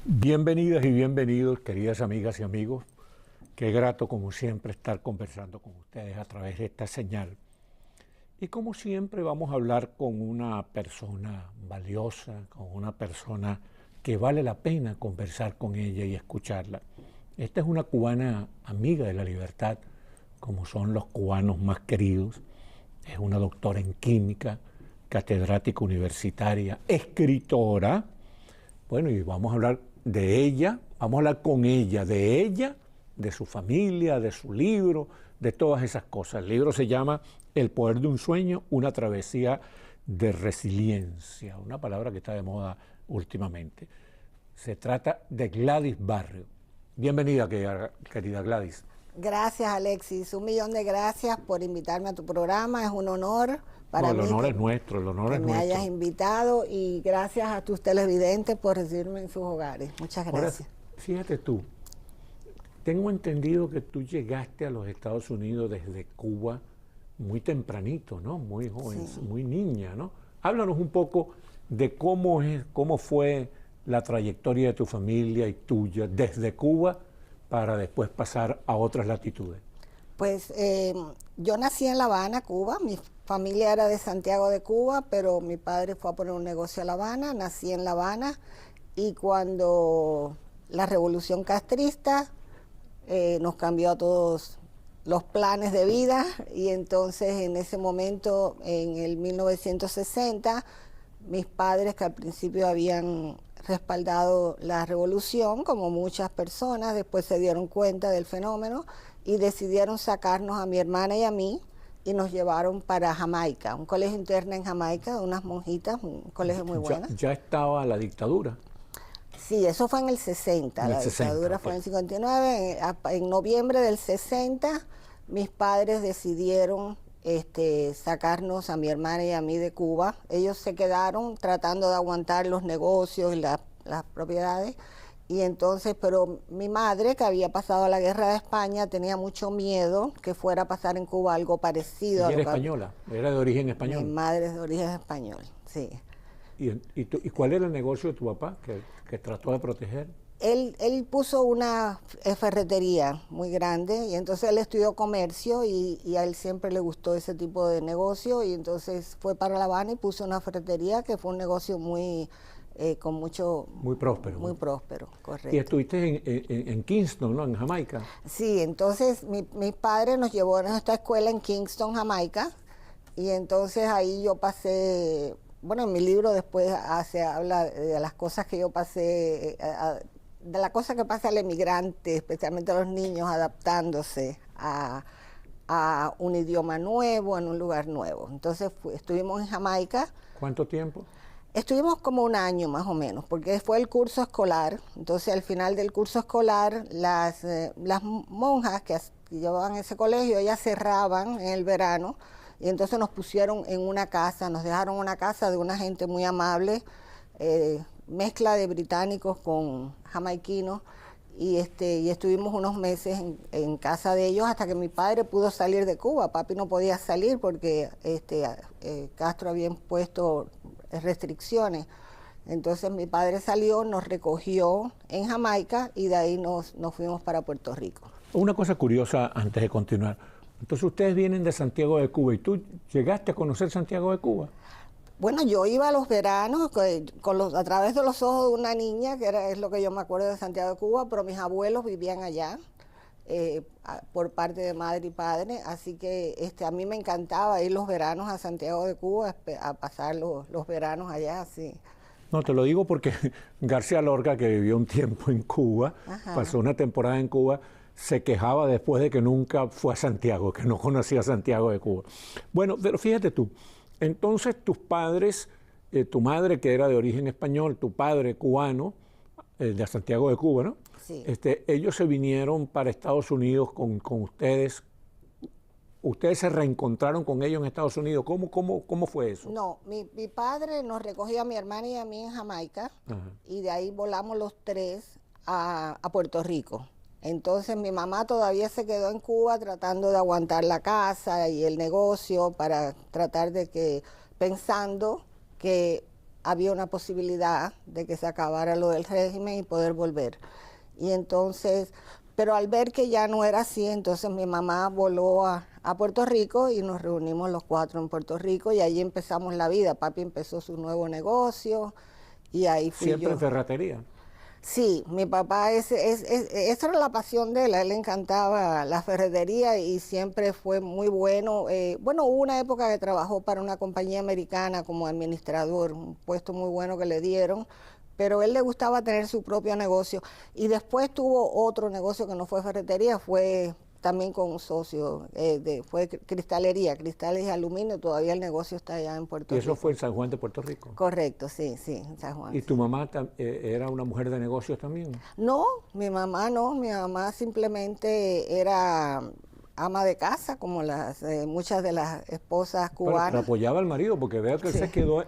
Bienvenidas y bienvenidos, queridas amigas y amigos. Qué grato, como siempre, estar conversando con ustedes a través de esta señal. Y como siempre vamos a hablar con una persona valiosa, con una persona que vale la pena conversar con ella y escucharla. Esta es una cubana amiga de la libertad, como son los cubanos más queridos. Es una doctora en química, catedrática universitaria, escritora. Bueno, y vamos a hablar de ella, vamos a hablar con ella, de su familia, de su libro, de todas esas cosas. El libro se llama El poder de un sueño, una travesía de resiliencia, una palabra que está de moda últimamente. Se trata de Gladys Barrio. Bienvenida, querida Gladys. Gracias, Alexis. 1.000.000 de gracias por invitarme a tu programa. Es un honor para mí. El honor es nuestro, el honor es nuestro. Que me hayas invitado, y gracias a tus televidentes por recibirme en sus hogares. Muchas gracias. Ahora, fíjate tú, tengo entendido que tú llegaste a los Estados Unidos desde Cuba muy tempranito, ¿no? Muy joven, sí, muy niña, ¿no? Háblanos un poco de cómo fue la trayectoria de tu familia y tuya desde Cuba para después pasar a otras latitudes. Pues yo nací en La Habana, Cuba. Mi familia era de Santiago de Cuba, pero mi padre fue a poner un negocio a La Habana. Nací en La Habana, y cuando la revolución castrista nos cambió a todos los planes de vida, y entonces en ese momento, en el 1960, mis padres, que al principio habían respaldado la revolución, como muchas personas, después se dieron cuenta del fenómeno y decidieron sacarnos a mi hermana y a mí, y nos llevaron para Jamaica, un colegio interno en Jamaica, de unas monjitas, un colegio muy bueno. Ya estaba la dictadura. Sí, eso fue en el 60, la dictadura fue en el 59, en noviembre del 60, mis padres decidieron sacarnos a mi hermana y a mí de Cuba. Ellos se quedaron tratando de aguantar los negocios y las propiedades, y entonces, pero mi madre, que había pasado la guerra de España, tenía mucho miedo que fuera a pasar en Cuba algo parecido. ¿Y era española? ¿Era de origen español? Mi madre es de origen español, sí. ¿Y cuál era el negocio de tu papá que trató de proteger? Él puso una ferretería muy grande, y entonces él estudió comercio, y a él siempre le gustó ese tipo de negocio, y entonces fue para La Habana y puso una ferretería, que fue un negocio muy con mucho... Muy próspero. Muy próspero, correcto. Y estuviste en Kingston, ¿no? En Jamaica. Sí, entonces mi padre nos llevó a nuestra escuela en Kingston, Jamaica, y entonces ahí yo pasé... Bueno, en mi libro después habla de las cosas que yo pasé, de la cosa que pasa al emigrante, especialmente a los niños, adaptándose a un idioma nuevo, en un lugar nuevo. Entonces estuvimos en Jamaica. ¿Cuánto tiempo? Estuvimos como un año más o menos, porque fue el curso escolar. Entonces al final del curso escolar, las monjas que llevaban ese colegio, ellas cerraban en el verano, y entonces nos pusieron en una casa, nos dejaron una casa de una gente muy amable, mezcla de británicos con jamaiquinos, y estuvimos unos meses en casa de ellos hasta que mi padre pudo salir de Cuba. Papi no podía salir porque Castro había impuesto restricciones. Entonces mi padre salió, nos recogió en Jamaica, y de ahí nos fuimos para Puerto Rico. Una cosa curiosa antes de continuar. Entonces ustedes vienen de Santiago de Cuba, ¿y tú llegaste a conocer Santiago de Cuba? Bueno, yo iba a los veranos a través de los ojos de una niña, es lo que yo me acuerdo de Santiago de Cuba, pero mis abuelos vivían allá, por parte de madre y padre, así que a mí me encantaba ir los veranos a Santiago de Cuba, a pasar los veranos allá, sí. No, te lo digo porque García Lorca, que vivió un tiempo en Cuba, ajá, pasó una temporada en Cuba, se quejaba después de que nunca fue a Santiago, que no conocía Santiago de Cuba. Bueno, pero fíjate tú, entonces tus padres, tu madre que era de origen español, tu padre cubano, de Santiago de Cuba, ¿no? Sí. Ellos se vinieron para Estados Unidos con ustedes. ¿Ustedes se reencontraron con ellos en Estados Unidos? ¿Cómo fue eso? No, mi padre nos recogió a mi hermana y a mí en Jamaica, ajá, y de ahí volamos los tres a Puerto Rico. Entonces mi mamá todavía se quedó en Cuba tratando de aguantar la casa y el negocio, para tratar de pensando que había una posibilidad de que se acabara lo del régimen y poder volver. Y entonces, pero al ver que ya no era así, entonces mi mamá voló a Puerto Rico y nos reunimos los 4 en Puerto Rico y ahí empezamos la vida. Papi empezó su nuevo negocio y ahí fui yo. ¿Siempre en ferretería? Sí, mi papá, esa era la pasión de él, a él le encantaba la ferretería y siempre fue muy bueno. Bueno, hubo una época que trabajó para una compañía americana como administrador, un puesto muy bueno que le dieron, pero a él le gustaba tener su propio negocio. Y después tuvo otro negocio que no fue ferretería, fue también con un socio, fue cristalería, cristales y aluminio, todavía el negocio está allá en Puerto ¿Y Rico. eso fue en San Juan de Puerto Rico? Correcto, sí, en San Juan. ¿Y tu mamá era una mujer de negocios también? No, mi mamá simplemente era ama de casa, como muchas de las esposas cubanas. Pero apoyaba al marido, porque veo que Sí.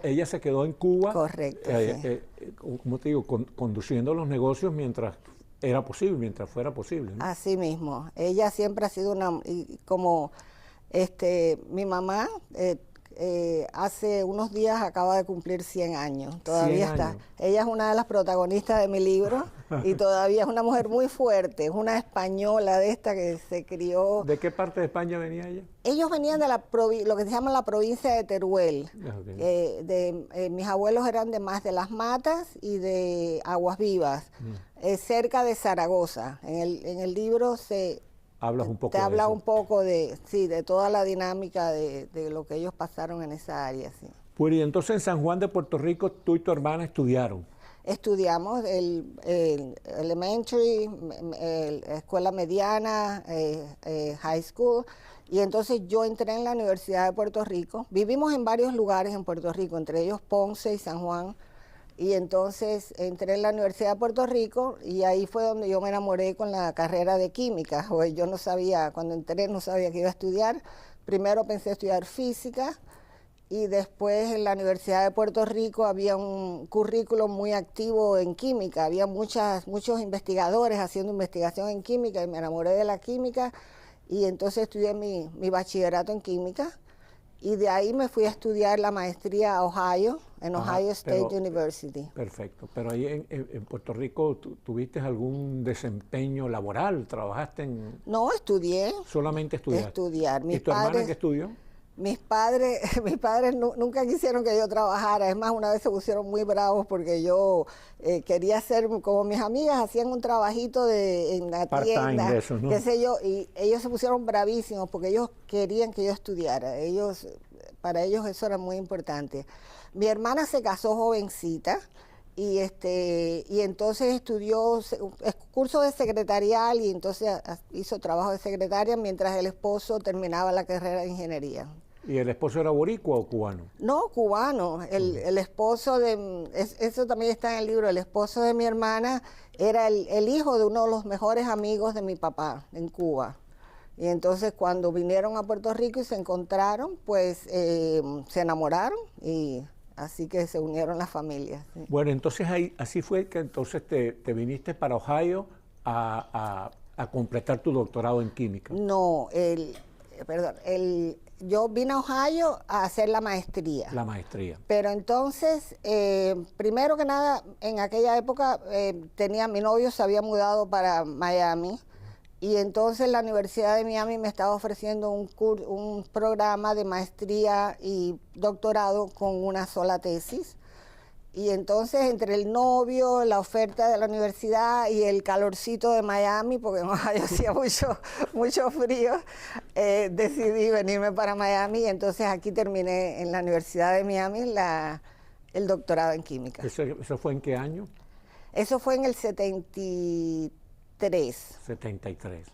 ella se quedó en Cuba. Correcto, sí. Como te digo, conduciendo los negocios mientras era posible, mientras fuera posible, ¿no? Así mismo. Ella siempre ha sido mi mamá hace unos días acaba de cumplir 100 años. Todavía 100 está. años. Ella es una de las protagonistas de mi libro y todavía es una mujer muy fuerte. Es una española de esta que se crió. ¿De qué parte de España venía ella? Ellos venían de lo que se llama la provincia de Teruel. Okay. Mis abuelos eran de Más de las Matas y de Aguas Vivas, cerca de Zaragoza. En el libro Hablas un poco te de habla eso. un poco de toda la dinámica de lo que ellos pasaron en esa área. Sí. Pues y entonces en San Juan de Puerto Rico tú y tu hermana estudiaron. Estudiamos el elementary, escuela mediana, high school, y entonces yo entré en la Universidad de Puerto Rico. Vivimos en varios lugares en Puerto Rico, entre ellos Ponce y San Juan, y entonces entré en la Universidad de Puerto Rico y ahí fue donde yo me enamoré con la carrera de química. Yo no sabía, cuando entré no sabía que iba a estudiar. Primero pensé estudiar física, y después en la Universidad de Puerto Rico había un currículo muy activo en química, había muchos investigadores haciendo investigación en química y me enamoré de la química y entonces estudié mi bachillerato en química y de ahí me fui a estudiar la maestría a Ohio, en Ohio State University. Perfecto, pero ahí en Puerto Rico ¿tuviste algún desempeño laboral? ¿Trabajaste en...? No, estudié. ¿Solamente estudiaste? Estudiar. ¿Y tu hermana qué estudió? Mis padres nunca quisieron que yo trabajara. Es más, una vez se pusieron muy bravos porque yo quería ser como mis amigas, hacían un trabajito en la tienda, de eso, ¿no? qué sé yo, y ellos se pusieron bravísimos porque ellos querían que yo estudiara. Para ellos eso era muy importante. Mi hermana se casó jovencita y entonces estudió curso de secretarial y entonces hizo trabajo de secretaria mientras el esposo terminaba la carrera de ingeniería. ¿Y el esposo era boricua o cubano? No, cubano. El esposo eso también está en el libro, el esposo de mi hermana era el hijo de uno de los mejores amigos de mi papá en Cuba. Y entonces cuando vinieron a Puerto Rico y se encontraron, pues se enamoraron y así que se unieron las familias. Sí. Bueno, entonces así fue que entonces te viniste para Ohio a completar tu doctorado en química. No, yo vine a Ohio a hacer la maestría. La maestría. Pero entonces, primero que nada, en aquella época mi novio se había mudado para Miami y entonces la Universidad de Miami me estaba ofreciendo un programa de maestría y doctorado con una sola tesis. Y entonces entre el novio, la oferta de la universidad y el calorcito de Miami, porque en Ohio hacía mucho frío, decidí venirme para Miami y entonces aquí terminé en la Universidad de Miami el doctorado en química. ¿Eso fue en qué año? Eso fue en el 73. 73.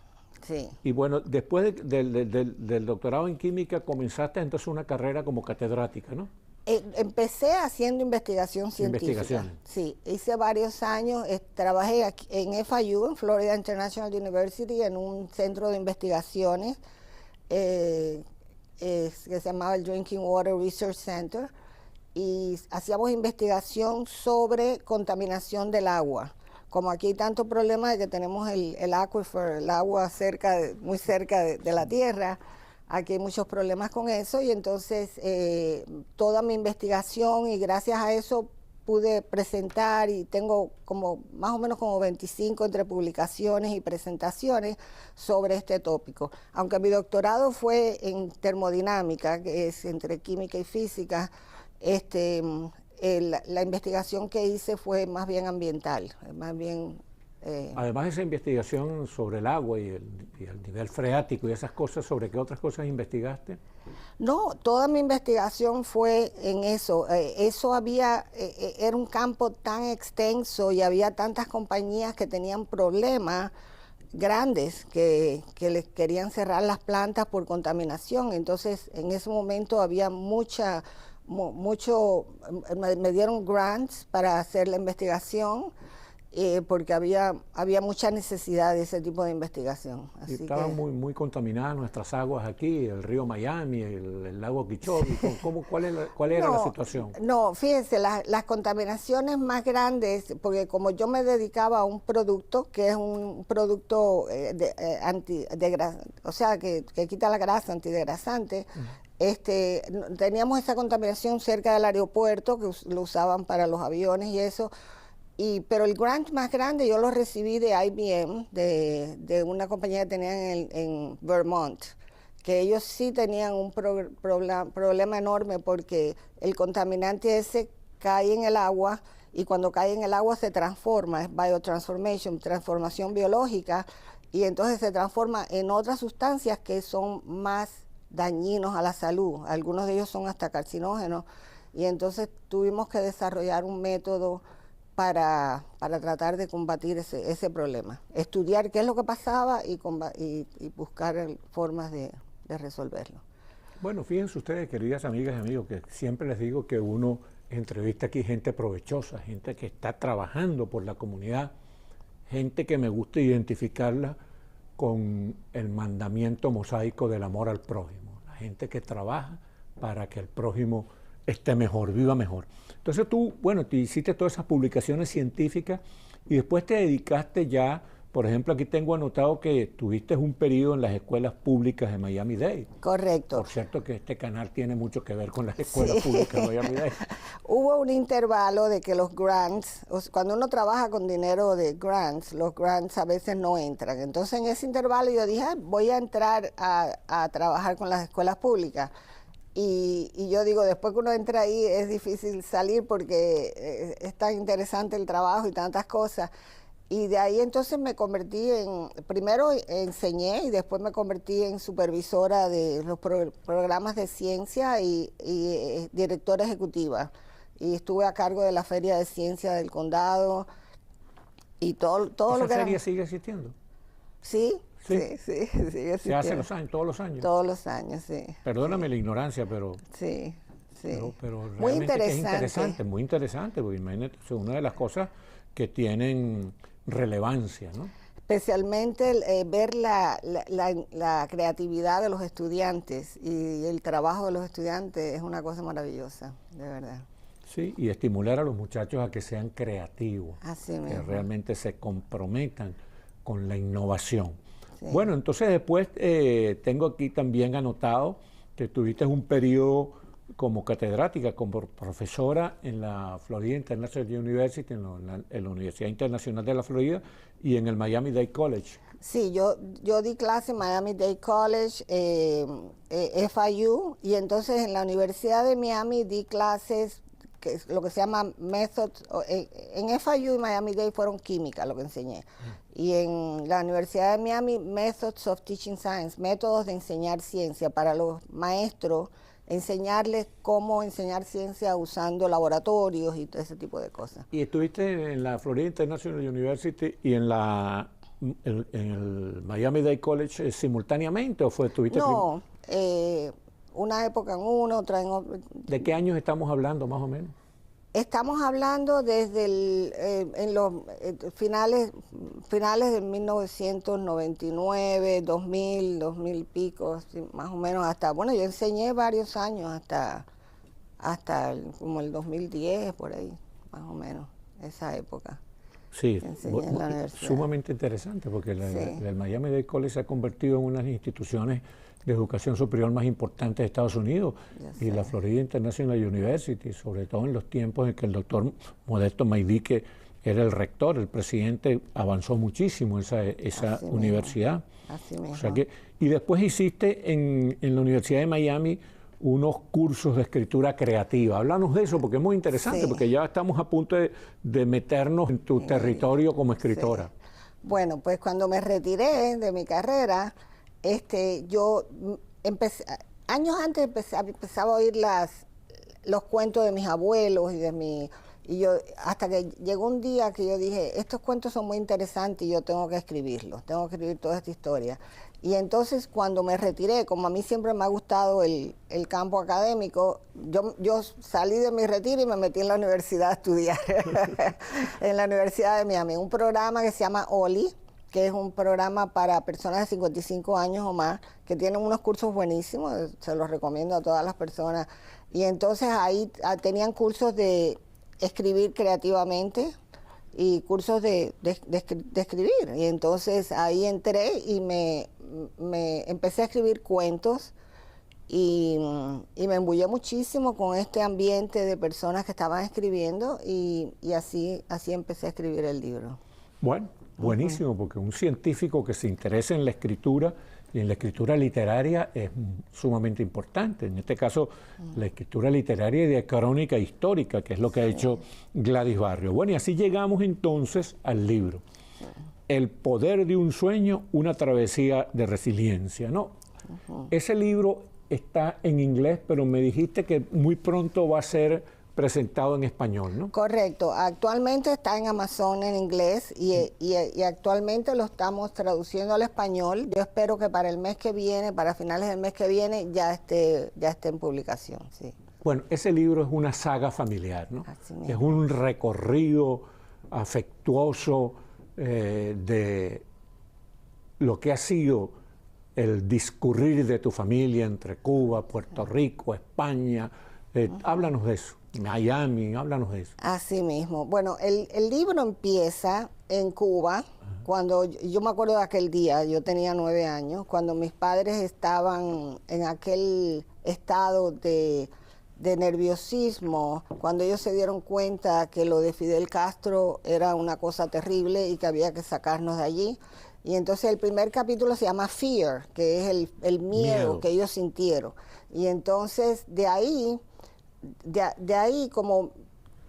Sí. Y bueno, después del doctorado en química comenzaste entonces una carrera como catedrática, ¿no? Empecé haciendo investigación científica. Sí, hice varios años, trabajé aquí en FIU, en Florida International University, en un centro de investigaciones que se llamaba el Drinking Water Research Center, y hacíamos investigación sobre contaminación del agua. Como aquí hay tanto problema de que tenemos el aquifer, el agua muy cerca de la tierra, Aquí hay muchos problemas con eso y entonces toda mi investigación y gracias a eso pude presentar y tengo como más o menos como 25 entre publicaciones y presentaciones sobre este tópico. Aunque mi doctorado fue en termodinámica, que es entre química y física, la investigación que hice fue más bien ambiental, más bien... Además de esa investigación sobre el agua y el nivel freático y esas cosas, ¿sobre qué otras cosas investigaste? No, toda mi investigación fue en eso. Eso era un campo tan extenso y había tantas compañías que tenían problemas grandes que les querían cerrar las plantas por contaminación. Entonces, en ese momento había me dieron grants para hacer la investigación. Porque había mucha necesidad de ese tipo de investigación. Así estaban muy contaminadas nuestras aguas aquí, el río Miami, el lago Okeechobee. ¿Cuál era la situación? No, fíjense, las contaminaciones más grandes, porque como yo me dedicaba a un producto que es un producto o sea, que quita la grasa, antidegrasante, teníamos esa contaminación cerca del aeropuerto, que lo usaban para los aviones y eso. Pero el grant más grande yo lo recibí de IBM, de una compañía que tenían en Vermont, que ellos sí tenían un problema enorme porque el contaminante ese cae en el agua y cuando cae en el agua se transforma, es biotransformation, transformación biológica, y entonces se transforma en otras sustancias que son más dañinos a la salud. Algunos de ellos son hasta carcinógenos y entonces tuvimos que desarrollar un método para tratar de combatir ese problema. Estudiar qué es lo que pasaba y buscar formas de resolverlo. Bueno, fíjense ustedes, queridas amigas y amigos, que siempre les digo que uno entrevista aquí gente provechosa, gente que está trabajando por la comunidad, gente que me gusta identificarla con el mandamiento mosaico del amor al prójimo, la gente que trabaja para que el prójimo esté mejor, viva mejor. Entonces tú, bueno, te hiciste todas esas publicaciones científicas y después te dedicaste ya, por ejemplo, aquí tengo anotado que tuviste un periodo en las escuelas públicas de Miami-Dade. Correcto. Por cierto que este canal tiene mucho que ver con las escuelas públicas de Miami-Dade. Hubo un intervalo de que los grants, cuando uno trabaja con dinero de grants, los grants a veces no entran. Entonces en ese intervalo yo dije, voy a entrar a trabajar con las escuelas públicas. Y yo digo, después que uno entra ahí es difícil salir porque es tan interesante el trabajo y tantas cosas. Y de ahí entonces me convertí primero enseñé y después me convertí en supervisora de los programas de ciencia y directora ejecutiva. Y estuve a cargo de la Feria de Ciencia del Condado y todo lo que... ¿Esa feria sigue existiendo? Sí. Sí, sigue se hace todos los años. Todos los años, sí. Perdóname la ignorancia, pero... Sí. Pero muy interesante. Muy interesante, porque imagínate, es una de las cosas que tienen relevancia, ¿no? Especialmente ver la creatividad de los estudiantes y el trabajo de los estudiantes es una cosa maravillosa, de verdad. Sí, y estimular a los muchachos a que sean creativos, así que mismo. realmente se comprometan con la innovación. Sí. Bueno, entonces después tengo aquí también anotado que tuviste un periodo como catedrática, como profesora en la Florida International University, en la Universidad Internacional de la Florida y en el Miami-Dade College. Sí, yo di clase en Miami-Dade College, FIU, y entonces en la Universidad de Miami di clases, que es lo que se llama methods, en FIU y Miami-Dade fueron química lo que enseñé. Y en la Universidad de Miami, Methods of Teaching Science, métodos de enseñar ciencia para los maestros, enseñarles cómo enseñar ciencia usando laboratorios y todo ese tipo de cosas. ¿Y estuviste en la Florida International University y en el Miami-Dade College simultáneamente o estuviste? No, una época en uno, otra en otro. ¿De qué años estamos hablando más o menos? Estamos hablando desde en los finales de 1999, 2000 y pico, más o menos hasta, bueno, yo enseñé varios años hasta como el 2010, por ahí, más o menos, esa época. Sí, enseñé en la universidad. Sumamente interesante porque el Miami-Dade College se ha convertido en unas instituciones de educación superior más importantes de Estados Unidos y la sé. Florida International University, sobre todo en los tiempos en que el doctor Modesto Maidí, que era el rector, el presidente, avanzó muchísimo esa Así universidad. Así O mismo. sea que, y después hiciste en la Universidad de Miami unos cursos de escritura creativa. Háblanos de eso, porque es muy interesante, Sí. porque ya estamos a punto de meternos en tu territorio como escritora. Sí. Bueno, pues cuando me retiré de mi carrera, yo empecé, años antes empezaba a oír los cuentos de mis abuelos y yo, hasta que llegó un día que yo dije, estos cuentos son muy interesantes y yo tengo que escribirlos, tengo que escribir toda esta historia. Y entonces cuando me retiré, como a mí siempre me ha gustado el campo académico, yo salí de mi retiro y me metí en la universidad a estudiar, en la Universidad de Miami, un programa que se llama OLI, que es un programa para personas de 55 años o más, que tienen unos cursos buenísimos, se los recomiendo a todas las personas. Y entonces ahí tenían cursos de escribir creativamente y cursos de escribir. Y entonces ahí entré y me empecé a escribir cuentos y me embullé muchísimo con este ambiente de personas que estaban escribiendo y así empecé a escribir el libro. Bueno, buenísimo, porque un científico que se interese en la escritura y en la escritura literaria es sumamente importante. En este caso, la escritura literaria y de crónica histórica, que es lo que ha hecho Gladys Barrios. Bueno, y así llegamos entonces al libro. El poder de un sueño, una travesía de resiliencia, ¿no? Ese libro está en inglés, pero me dijiste que muy pronto va a ser presentado en español, ¿no? Correcto. Actualmente está en Amazon en inglés y actualmente lo estamos traduciendo al español. Yo espero que para el mes que viene, para finales del mes que viene, ya esté en publicación, sí. Bueno, ese libro es una saga familiar, ¿no? Así mismo. Es un recorrido afectuoso de lo que ha sido el discurrir de tu familia entre Cuba, Puerto Rico, España. Háblanos de eso. Miami, háblanos de eso. Así mismo. Bueno, el libro empieza en Cuba, cuando yo me acuerdo de aquel día, yo tenía 9 años, cuando mis padres estaban en aquel estado de nerviosismo, cuando ellos se dieron cuenta que lo de Fidel Castro era una cosa terrible y que había que sacarnos de allí. Y entonces el primer capítulo se llama Fear, que es el miedo que ellos sintieron. Y entonces de ahí, como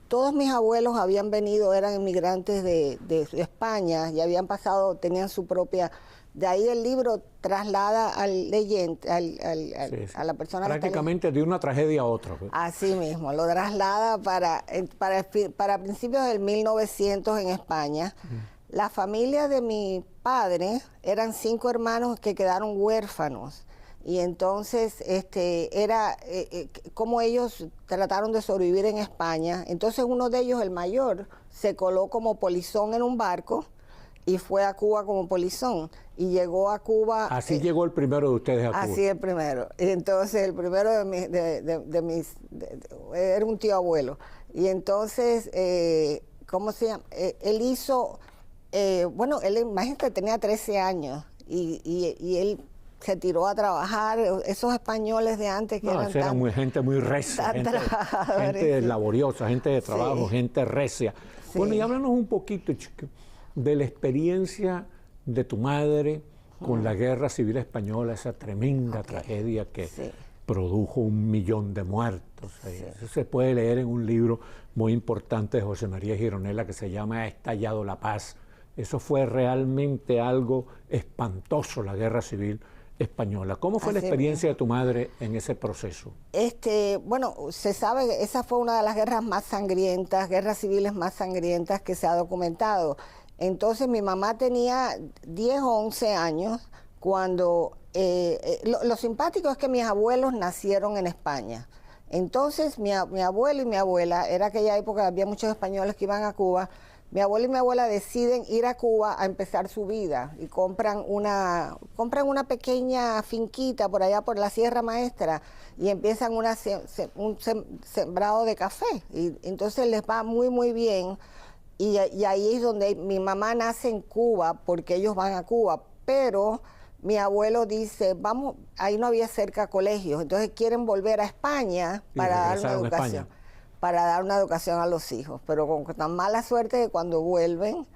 todos mis abuelos habían venido, eran inmigrantes de España y habían pasado, tenían su propia... De ahí el libro traslada al leyente, a la persona prácticamente de una tragedia a otra. Pues. Así mismo, lo traslada para principios del 1900 en España. La familia de mi padre eran 5 hermanos que quedaron huérfanos. Y entonces era como ellos trataron de sobrevivir en España. Entonces uno de ellos, el mayor, se coló como polizón en un barco y fue a Cuba como polizón. Y llegó a Cuba... Así llegó el primero de ustedes a Cuba. Así el primero. Y entonces el primero era un tío abuelo. Y entonces, ¿cómo se llama? Él hizo... él, imagínate, tenía 13 años y él se tiró a trabajar. Esos españoles de antes que eran gente muy recia, gente laboriosa, gente de trabajo, gente recia. Sí. Bueno, y háblanos un poquito, chico, de la experiencia de tu madre con la Guerra Civil Española, esa tremenda tragedia que produjo 1 millón de muertos. Eso se puede leer en un libro muy importante de José María Gironella que se llama Ha estallado la paz. Eso fue realmente algo espantoso, la Guerra Civil Española. ¿Cómo fue la experiencia de tu madre en ese proceso? Bueno, se sabe que esa fue una de las guerras más sangrientas, guerras civiles más sangrientas que se ha documentado. Entonces mi mamá tenía 10 o 11 años cuando... lo simpático es que mis abuelos nacieron en España. Entonces mi abuelo y mi abuela, era aquella época, había muchos españoles que iban a Cuba. Mi abuelo y mi abuela deciden ir a Cuba a empezar su vida y compran una pequeña finquita por allá por la Sierra Maestra y empiezan un sembrado de café. Y entonces les va muy, muy bien. Y ahí es donde mi mamá nace en Cuba porque ellos van a Cuba. Pero mi abuelo dice, vamos, ahí no había cerca colegios, entonces quieren volver a España para dar una educación, a los hijos, pero con tan mala suerte que cuando vuelven,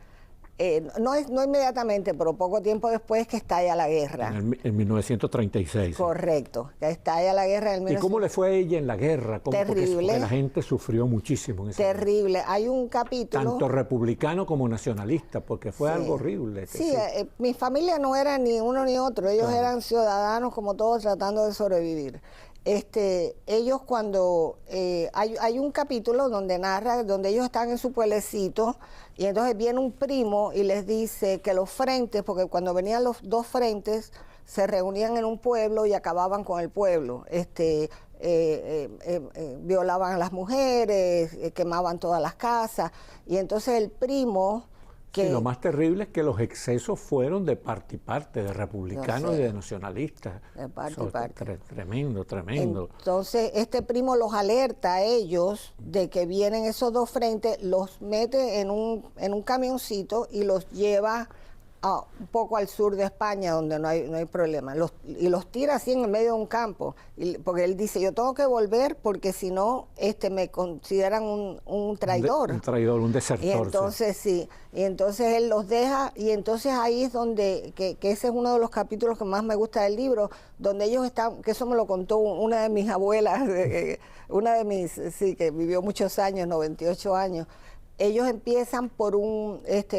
no inmediatamente, pero poco tiempo después que estalla la guerra. En 1936. Correcto, que estalla la guerra en 1936. ¿Y cómo le fue a ella en la guerra? Terrible. Porque la gente sufrió muchísimo en esa Terrible. guerra. Hay un capítulo... Tanto republicano como nacionalista, porque fue algo horrible. Sí, mi familia no era ni uno ni otro, ellos eran ciudadanos como todos tratando de sobrevivir. Ellos cuando hay un capítulo donde narra, donde ellos están en su pueblecito y entonces viene un primo y les dice que los frentes, porque cuando venían los dos frentes se reunían en un pueblo y acababan con el pueblo, violaban a las mujeres, quemaban todas las casas y entonces el primo... Sí, lo más terrible es que los excesos fueron de parte y parte, de republicanos y de nacionalistas. De parte y parte. Tremendo, tremendo. Entonces, este primo los alerta a ellos de que vienen esos dos frentes, los mete en un camioncito y los lleva un poco al sur de España, donde no hay problema. Y los tira así en el medio de un campo. Porque él dice, yo tengo que volver porque si no, me consideran un traidor. Un traidor, un desertor. Y entonces sí. Y entonces él los deja, y entonces ahí es donde, que ese es uno de los capítulos que más me gusta del libro, donde ellos están, que eso me lo contó una de mis abuelas, que vivió muchos años, 98 años. Ellos empiezan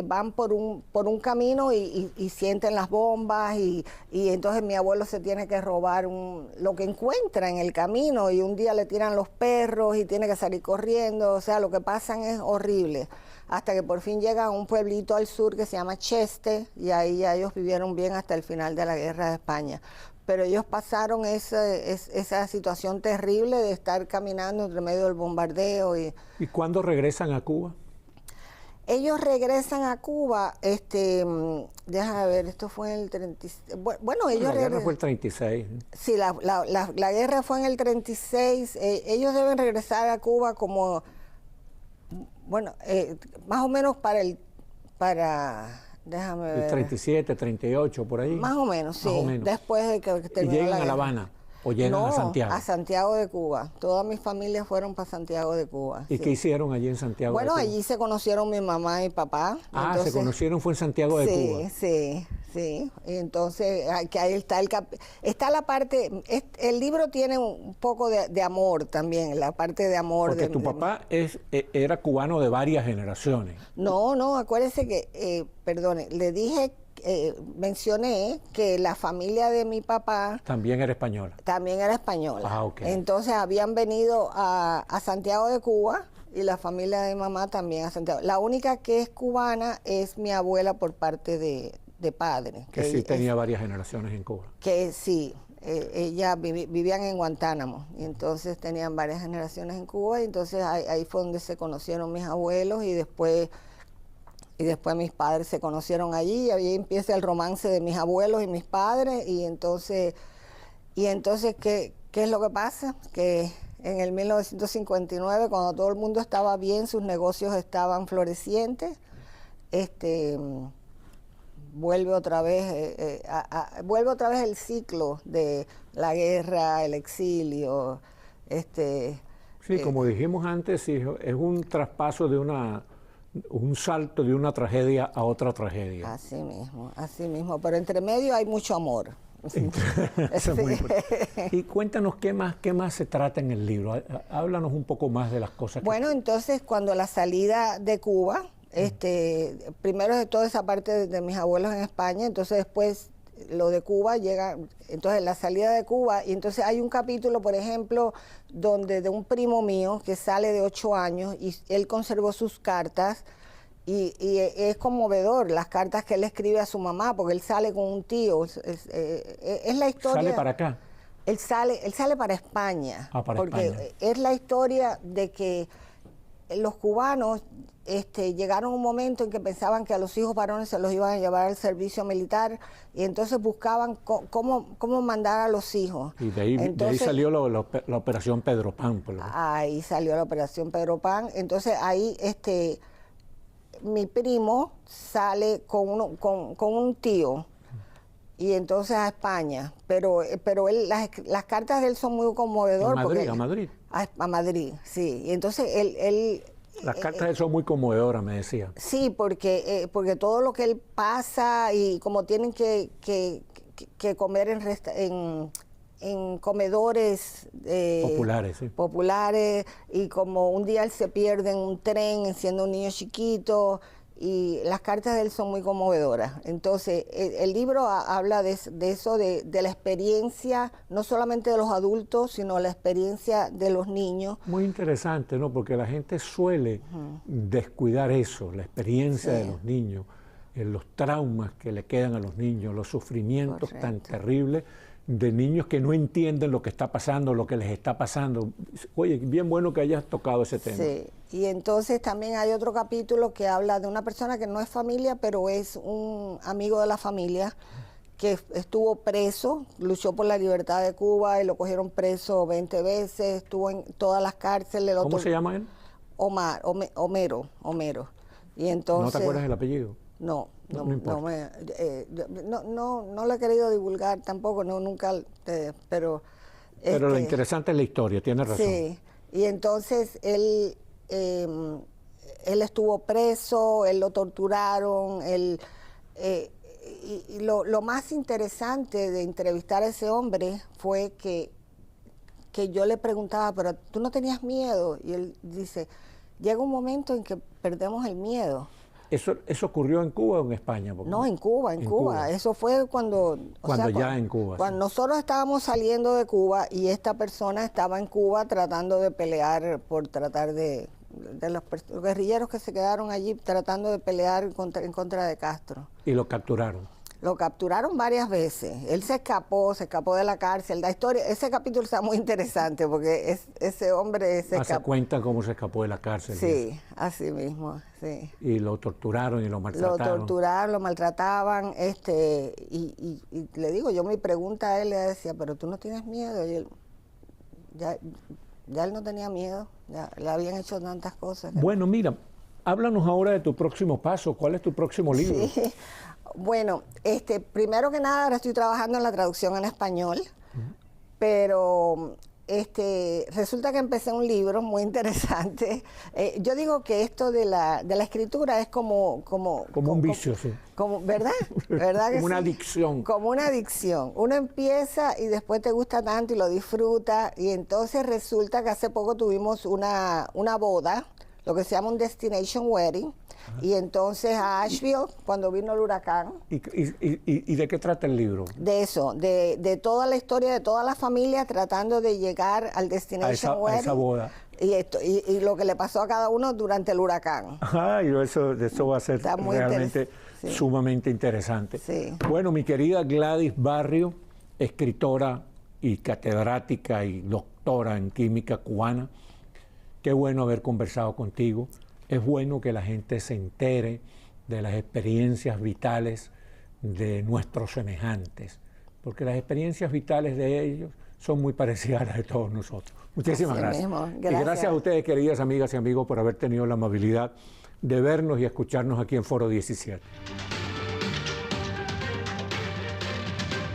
van por un camino y sienten las bombas y entonces mi abuelo se tiene que robar lo que encuentra en el camino y un día le tiran los perros y tiene que salir corriendo, o sea, lo que pasan es horrible. Hasta que por fin llega a un pueblito al sur que se llama Cheste y ahí ya ellos vivieron bien hasta el final de la Guerra de España. Pero ellos pasaron esa situación terrible de estar caminando entre medio del bombardeo. ¿Y cuándo regresan a Cuba? Ellos regresan a Cuba, déjame ver, esto fue en el 36. Bueno, ellos... La guerra fue el 36. Sí, la guerra fue en el 36. Ellos deben regresar a Cuba como, bueno, más o menos déjame ver. El 37, 38, por ahí. Más o menos, sí. Más o menos. Después de que terminó ¿Y llegan la a guerra. La Habana? ¿O llegan a Santiago? A Santiago de Cuba. Todas mis familias fueron para Santiago de Cuba. ¿Y qué hicieron allí en Santiago de Cuba? Bueno, allí se conocieron mi mamá y papá. Entonces, se conocieron fue en Santiago de Cuba. Sí. Entonces, ahí está la parte... El libro tiene un poco de amor también, la parte de amor. Porque tu papá era cubano de varias generaciones. No, acuérdese que, le dije... mencioné que la familia de mi papá también era española. Okay. Entonces habían venido a Santiago de Cuba y la familia de mi mamá también a Santiago. La única que es cubana es mi abuela por parte de padre. Que sí tenía varias generaciones en Cuba. Que sí. Ella vivían en Guantánamo y entonces tenían varias generaciones en Cuba y entonces ahí fue donde se conocieron mis abuelos y después mis padres se conocieron allí y ahí empieza el romance de mis abuelos y mis padres y entonces ¿qué es lo que pasa? Que en el 1959, cuando todo el mundo estaba bien, sus negocios estaban florecientes, vuelve otra vez el ciclo de la guerra, el exilio. Sí, como dijimos antes, sí, es un traspaso un salto de una tragedia a otra tragedia. Así mismo, pero entre medio hay mucho amor. Eso es muy importante. Y cuéntanos qué más se trata en el libro. Háblanos un poco más de las cosas. Bueno, entonces cuando la salida de Cuba, primero de toda esa parte de mis abuelos en España, entonces después lo de Cuba llega, entonces la salida de Cuba, y entonces hay un capítulo, por ejemplo, donde de un primo mío que sale de 8 años y él conservó sus cartas y es conmovedor las cartas que él escribe a su mamá, porque él sale con un tío, es la historia. ¿Sale para acá? Él sale para España, porque España. Es la historia de que los cubanos llegaron a un momento en que pensaban que a los hijos varones se los iban a llevar al servicio militar y entonces buscaban cómo mandar a los hijos. Y de ahí salió la operación Pedro Pan. Ahí salió la operación Pedro Pan. Entonces ahí mi primo sale con un tío y entonces a España. Pero las cartas de él son muy conmovedoras. ¿A Madrid? A Madrid, sí. Y entonces él las cartas de él son muy conmovedoras, me decía. Sí, porque todo lo que él pasa y como tienen que comer en comedores populares, y como un día él se pierde en un tren siendo un niño chiquito, y las cartas de él son muy conmovedoras. Entonces el libro habla de eso, de la experiencia no solamente de los adultos, sino la experiencia de los niños. Muy interesante, ¿no? Porque la gente suele descuidar eso, la experiencia de los niños, los traumas que le quedan a los niños, los sufrimientos tan terribles de niños que no entienden lo que está pasando, lo que les está pasando. Oye, bien bueno que hayas tocado ese tema. Sí, y entonces también hay otro capítulo que habla de una persona que no es familia, pero es un amigo de la familia, que estuvo preso, luchó por la libertad de Cuba y lo cogieron preso 20 veces, estuvo en todas las cárceles. ¿Cómo se llama él? Homero. Y entonces, ¿no te acuerdas el apellido? No lo he querido divulgar tampoco, pero lo interesante es la historia, tienes razón. Sí, y entonces él estuvo preso, él lo torturaron, y lo más interesante de entrevistar a ese hombre fue que yo le preguntaba, pero ¿tú no tenías miedo? Y él dice, llega un momento en que perdemos el miedo. ¿Eso ocurrió en Cuba o en España? No, en Cuba. Eso fue cuando nosotros estábamos saliendo de Cuba y esta persona estaba en Cuba tratando de pelear de los guerrilleros que se quedaron allí tratando de pelear en contra de Castro. ¿Y lo capturaron? Lo capturaron varias veces. Él se escapó de la cárcel. La historia, ese capítulo está muy interesante porque ese hombre se escapó. ¿Se cuenta cómo se escapó de la cárcel? Sí, así mismo, sí. Y lo torturaron y lo maltrataron. Lo torturaron, lo maltrataban, y le digo, yo mi pregunta a él le decía, pero tú no tienes miedo. Y él, ya él no tenía miedo, ya le habían hecho tantas cosas. Bueno, mira, háblanos ahora de tu próximo paso. ¿Cuál es tu próximo libro? Sí. Bueno, primero que nada, ahora estoy trabajando en la traducción en español, pero resulta que empecé un libro muy interesante. Yo digo que esto de la escritura es como un vicio, sí. ¿Verdad? ¿Verdad que como una sí? adicción. Como una adicción. Uno empieza y después te gusta tanto y lo disfruta, y entonces resulta que hace poco tuvimos una boda, lo que se llama un destination wedding. Y entonces a Asheville, cuando vino el huracán. ¿Y de qué trata el libro? De eso, de toda la historia de toda la familia tratando de llegar al destination wedding. A esa boda. Y lo que le pasó a cada uno durante el huracán. Ajá, y eso va a ser realmente sumamente interesante. Sí. Bueno, mi querida Gladys Barrio, escritora y catedrática y doctora en química cubana, qué bueno haber conversado contigo. Es bueno que la gente se entere de las experiencias vitales de nuestros semejantes, porque las experiencias vitales de ellos son muy parecidas a las de todos nosotros. Muchísimas gracias. Y gracias a ustedes, queridas amigas y amigos, por haber tenido la amabilidad de vernos y escucharnos aquí en Foro 17.